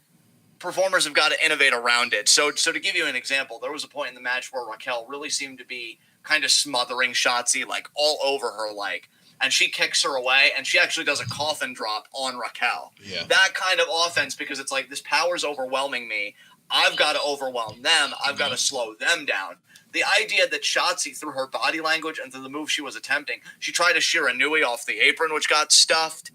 performers have got to innovate around it. So to give you an example, there was a point in the match where Raquel really seemed to be kind of smothering Shotzi, like all over her, like and she kicks her away, and she actually does a coffin drop on Raquel. Yeah. That kind of offense, because it's like, this power's overwhelming me. I've got to overwhelm them. I've got to slow them down. The idea that Shotzi, through her body language and through the move she was attempting, she tried to Shiranui off the apron, which got stuffed.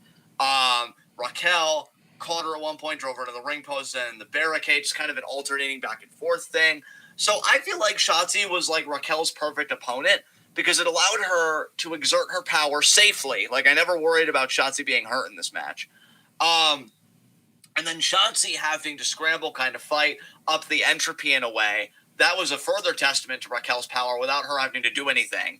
Raquel caught her at one point, drove her to the ring post and the barricade, just kind of an alternating back and forth thing. So I feel like Shotzi was like Raquel's perfect opponent because it allowed her to exert her power safely. Like, I never worried about Shotzi being hurt in this match. And then Shotzi having to scramble, kind of fight up the entropy in a way, that was a further testament to Raquel's power without her having to do anything.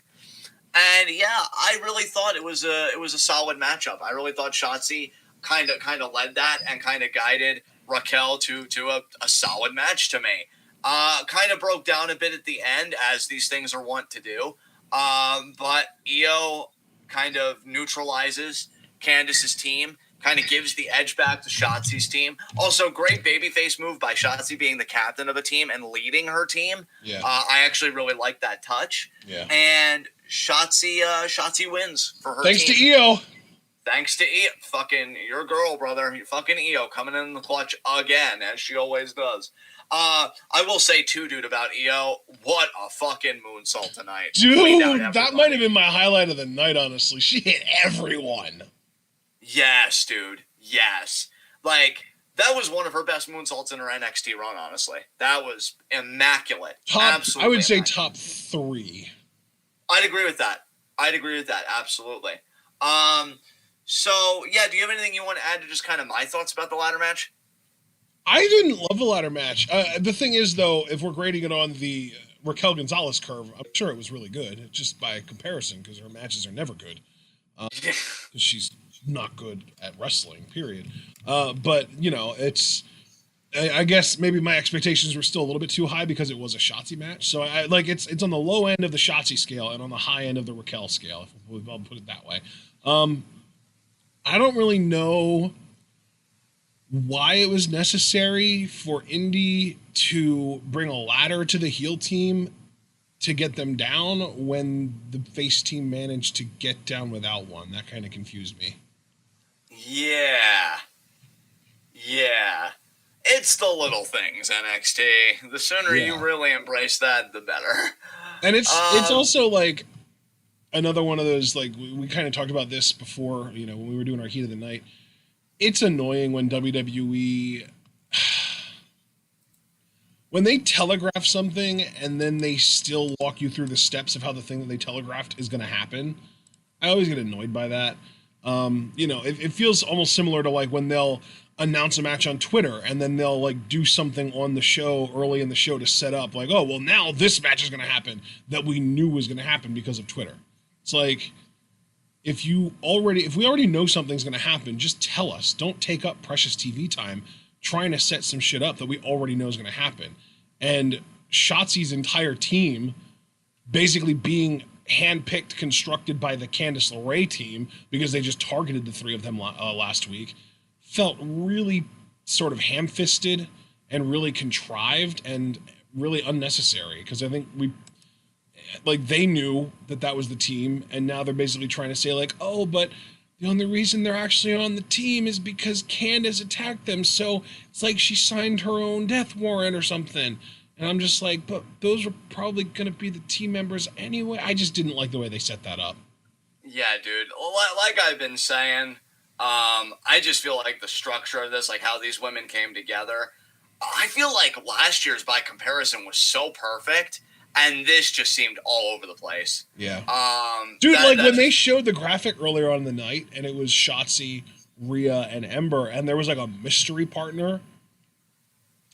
And yeah, I really thought it was a solid matchup. I really thought Shotzi kind of led that and kind of guided Raquel to a solid match to me. Kind of broke down a bit at the end, as these things are wont to do. But Io kind of neutralizes Candice's team, kind of gives the edge back to Shotzi's team. Also, great babyface move by Shotzi being the captain of a team and leading her team. Yeah. I actually really like that touch. Yeah. And Shotzi wins for her Thanks team. to Io. Thanks to Io. Fucking your girl, brother. Fucking Io coming in the clutch again, as she always does. I will say, too, dude, about Io, what a fucking moonsault tonight. Dude, that might have been my highlight of the night, honestly. She hit everyone. Yes, dude. Yes. Like, that was one of her best moonsaults in her NXT run, honestly. That was immaculate. Absolutely. I would say immaculate. top 3. I'd agree with that. Absolutely. So, yeah, do you have anything you want to add to just kind of my thoughts about the ladder match? I didn't love the ladder match. The thing is, though, if we're grading it on the Raquel Gonzalez curve, I'm sure it was really good, just by comparison, because her matches are never good. She's not good at wrestling, period. But, you know, I guess maybe my expectations were still a little bit too high because it was a Shotzi match. So, it's on the low end of the Shotzi scale and on the high end of the Raquel scale, if I'll put it that way. I don't really know why it was necessary for Indy to bring a ladder to the heel team to get them down when the face team managed to get down without one. That kind of confused me. Yeah. It's the little things, NXT. The sooner you really embrace that, the better. And it's also like another one of those, like, we kind of talked about this before, you know, when we were doing our Heat of the Night. It's annoying when WWE, when they telegraph something and then they still walk you through the steps of how the thing that they telegraphed is going to happen. I always get annoyed by that. You know, it feels almost similar to like when they'll announce a match on Twitter and then they'll like do something on the show early in the show to set up like, oh, well, now this match is going to happen that we knew was going to happen because of Twitter. It's like, if we already know something's going to happen, just tell us. Don't take up precious TV time trying to set some shit up that we already know is going to happen. And Shotzi's entire team basically being handpicked, constructed by the Candice LeRae team because they just targeted the 3 of them last week, felt really sort of ham-fisted and really contrived and really unnecessary, because I think they knew that was the team, and now they're basically trying to say like, oh, but the only reason they're actually on the team is because Candice attacked them, so it's like she signed her own death warrant or something. And I'm just like, but those were probably going to be the team members anyway. I just didn't like the way they set that up. Yeah, dude. Like I've been saying, I just feel like the structure of this, like how these women came together, I feel like last year's by comparison was so perfect. And this just seemed all over the place. Yeah. Dude, when they showed the graphic earlier on in the night, and it was Shotzi, Rhea, and Ember, and there was like a mystery partner,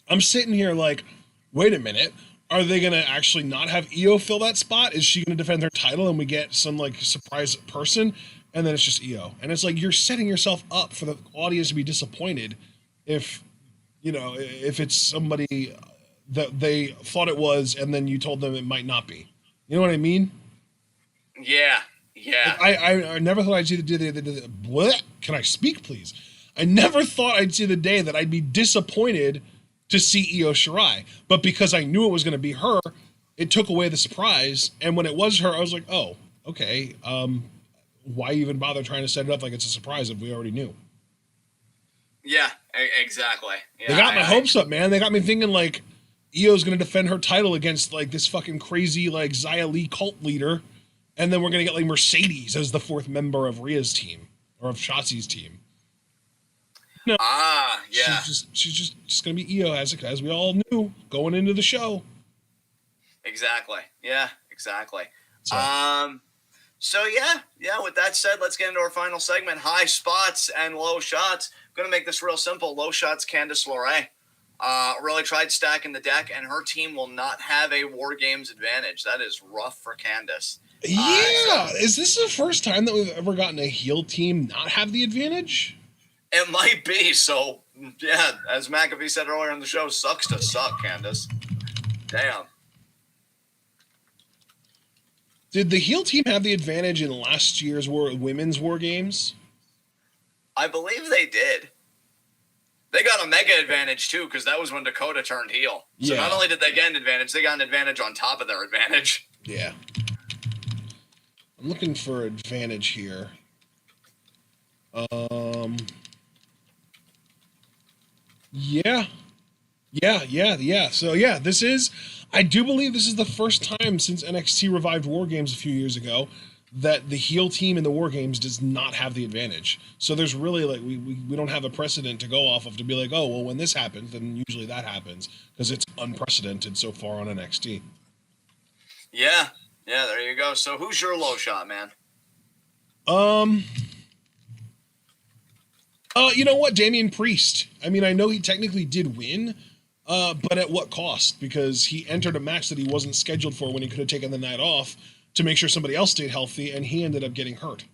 I'm sitting here like, wait a minute. Are they going to actually not have Io fill that spot? Is she going to defend her title and we get some like surprise person? And then it's just Io. And it's like, you're setting yourself up for the audience to be disappointed if it's somebody that they thought it was, and then you told them it might not be. You know what I mean? Yeah. Like, I never thought I'd see the day. What? Can I speak, please? I never thought I'd see the day that I'd be disappointed to see Io Shirai. But because I knew it was going to be her, it took away the surprise. And when it was her, I was like, oh, okay. why even bother trying to set it up like it's a surprise if we already knew? Yeah, exactly. Yeah, They got my hopes up, man. They got me thinking like Io's going to defend her title against like this fucking crazy like Xia Li cult leader, and then we're going to get like Mercedes as the fourth member of Rhea's team or of Shotzi's team. No, yeah. she's just going to be Io as we all knew going into the show. Exactly. Yeah, exactly. So. So yeah. With that said, let's get into our final segment: high spots and low shots. I'm gonna make this real simple. Low shots, Candice LeRae. Really tried stacking the deck, and her team will not have a War Games advantage. That is rough for Candice. Is this the first time that we've ever gotten a heel team not have the advantage? It might be. So yeah, as McAfee said earlier in the show, sucks to suck, Candice. Damn. Did the heel team have the advantage in last year's women's War Games? I believe they did. They got a mega advantage, too, because that was when Dakota turned heel. So not only did they get an advantage, they got an advantage on top of their advantage. Yeah. I'm looking for advantage here. Yeah. So, yeah, I do believe this is the first time since NXT revived War Games a few years ago that the heel team in the War Games does not have the advantage. So there's really like we don't have a precedent to go off of to be like, oh, well, when this happens, then usually that happens because it's unprecedented so far on NXT. Yeah, there you go. So who's your low shot, man? You know what? Damian Priest. I mean, I know he technically did win, but at what cost? Because he entered a match that he wasn't scheduled for when he could have taken the night off to make sure somebody else stayed healthy, and he ended up getting hurt.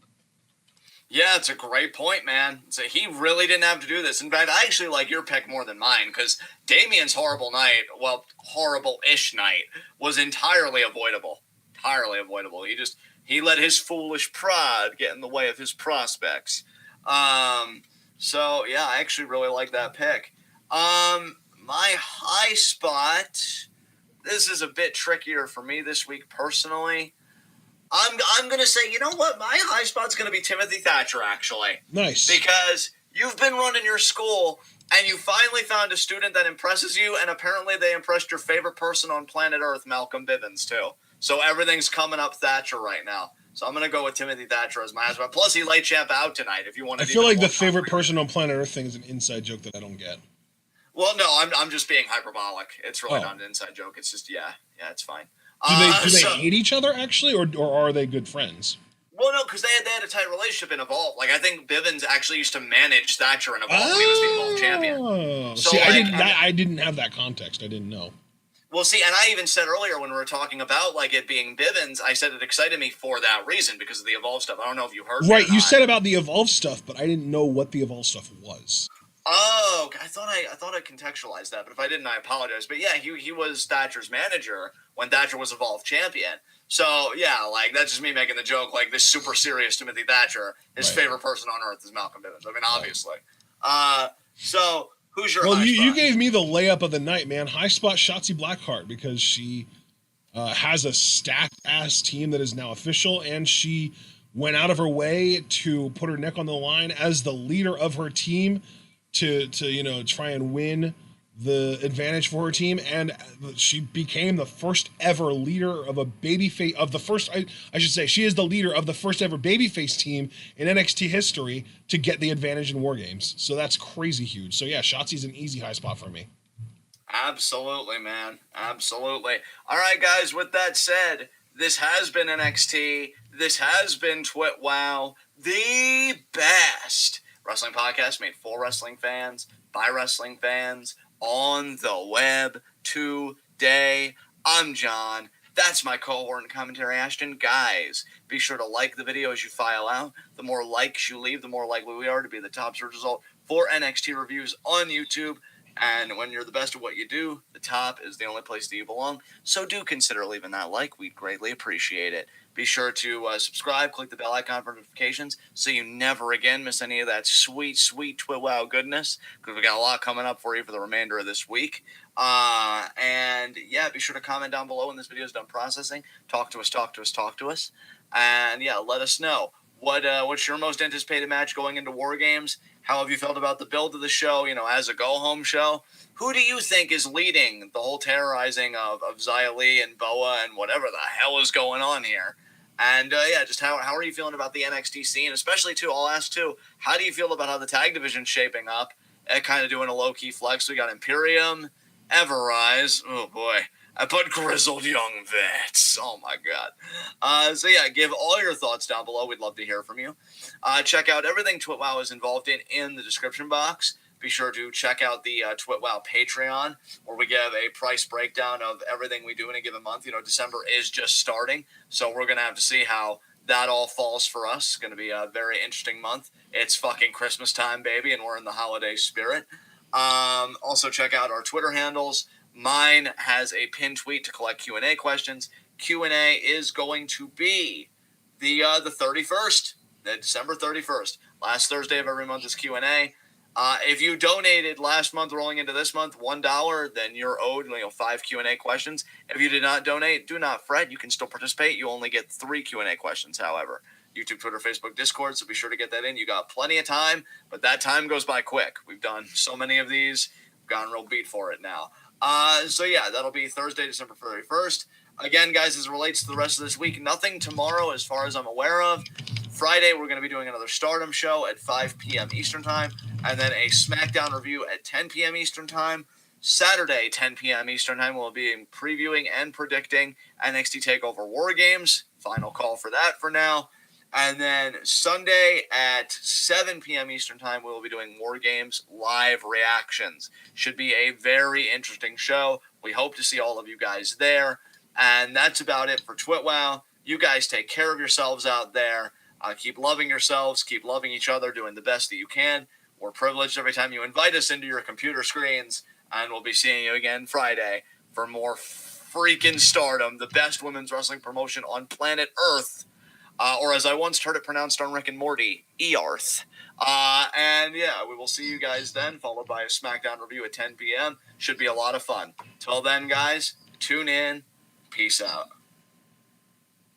Yeah, it's a great point, man. So he really didn't have to do this. In fact, I actually like your pick more than mine because Damian's horrible-ish night, was entirely avoidable. Entirely avoidable. He let his foolish pride get in the way of his prospects. So, yeah, I actually really like that pick. My high spot, this is a bit trickier for me this week personally. I'm going to say, you know what? My high spot's going to be Timothy Thatcher, actually. Nice. Because you've been running your school, and you finally found a student that impresses you, and apparently they impressed your favorite person on planet Earth, Malcolm Bivens, too. So everything's coming up Thatcher right now. So I'm going to go with Timothy Thatcher as my high spot. Plus, he laid champ out tonight, if you want to. I feel like the favorite person on planet Earth thing is an inside joke that I don't get. Well, no, I'm just being hyperbolic. It's really not an inside joke. It's just, yeah, it's fine. Do they hate each other, actually, or are they good friends? Well, no, because they had a tight relationship in Evolve. Like, I think Bivens actually used to manage Thatcher in Evolve. He was the Evolve champion. So, see, I didn't have that context. I didn't know. Well, see, and I even said earlier when we were talking about, like, it being Bivens, I said it excited me for that reason, because of the Evolve stuff. I don't know if you heard Right, you said about the Evolve stuff, but I didn't know what the Evolve stuff was. Oh, I thought I contextualized that, but if I didn't, I apologize. But yeah, he was Thatcher's manager when Thatcher was Evolve champion. So yeah, like that's just me making the joke. Like this super serious Timothy Thatcher, his favorite person on earth is Malcolm Bivens. I mean, obviously. So who's your? Well, you gave me the layup of the night, man. High spot Shotzi Blackheart because she has a stacked ass team that is now official, and she went out of her way to put her neck on the line as the leader of her team. To try and win the advantage for her team, and she became the first ever leader of a babyface of the first. I should say she is the leader of the first ever babyface team in NXT history to get the advantage in War Games. So that's crazy huge. So yeah, Shotzi's an easy high spot for me. Absolutely, man. Absolutely. All right, guys. With that said, this has been NXT. This has been TWitWoW, the best wrestling podcast made for wrestling fans, by wrestling fans, on the web today. I'm John. That's my cohort and commentary, Ashton. Guys, be sure to like the video as you file out. The more likes you leave, the more likely we are to be the top search result for NXT reviews on YouTube. And when you're the best at what you do, the top is the only place that you belong. So do consider leaving that like. We'd greatly appreciate it. Be sure to subscribe, click the bell icon for notifications so you never again miss any of that sweet, sweet TWitWoW goodness, because we got a lot coming up for you for the remainder of this week. And yeah, be sure to comment down below when this video is done processing. Talk to us. And yeah, let us know. what's your most anticipated match going into War Games? How have you felt about the build of the show? As a go-home show, who do you think is leading the whole terrorizing of Xia Li and Boa and whatever the hell is going on here? And just how are you feeling about the NXT scene, especially too? I'll ask too. How do you feel about how the tag division's shaping up? Kind of doing a low key flex. We got Imperium, Everrise. Oh boy. I put grizzled young vets. Oh my god. Give all your thoughts down below. We'd love to hear from you. Check out everything TWitWoW is involved in the description box. Be sure to check out the TWitWoW Patreon, where we give a price breakdown of everything we do in a given month. December is just starting, so we're going to have to see how that all falls for us. It's going to be a very interesting month. It's fucking Christmas time, baby, and we're in the holiday spirit. Also, check out our Twitter handles. Mine has a pinned tweet to collect Q&A questions. Q&A is going to be the 31st, December 31st. Last Thursday of every month is Q&A. If you donated last month rolling into this month $1, then you're owed 5 Q&A questions. If you did not donate, do not fret. You can still participate. You only get 3 Q&A questions, however. YouTube, Twitter, Facebook, Discord, so be sure to get that in. You got plenty of time, but that time goes by quick. We've done so many of these. We've gotten real beat for it now. That'll be Thursday, December 31st. Again, guys, as it relates to the rest of this week, nothing tomorrow as far as I'm aware of. Friday, we're going to be doing another Stardom show at 5 p.m. Eastern Time, and then a SmackDown review at 10 p.m. Eastern Time. Saturday, 10 p.m. Eastern Time, we'll be previewing and predicting NXT TakeOver War Games. Final call for that for now. And then Sunday at 7 p.m. Eastern Time, we will be doing War Games live reactions. Should be a very interesting show. We hope to see all of you guys there. And that's about it for TWitWoW. You guys take care of yourselves out there. Keep loving yourselves. Keep loving each other, doing the best that you can. We're privileged every time you invite us into your computer screens. And we'll be seeing you again Friday for more freaking Stardom, the best women's wrestling promotion on planet Earth. Or as I once heard it pronounced on Rick and Morty, Earth. We will see you guys then, followed by a SmackDown review at 10 p.m. Should be a lot of fun. Till then, guys, tune in. Peace out.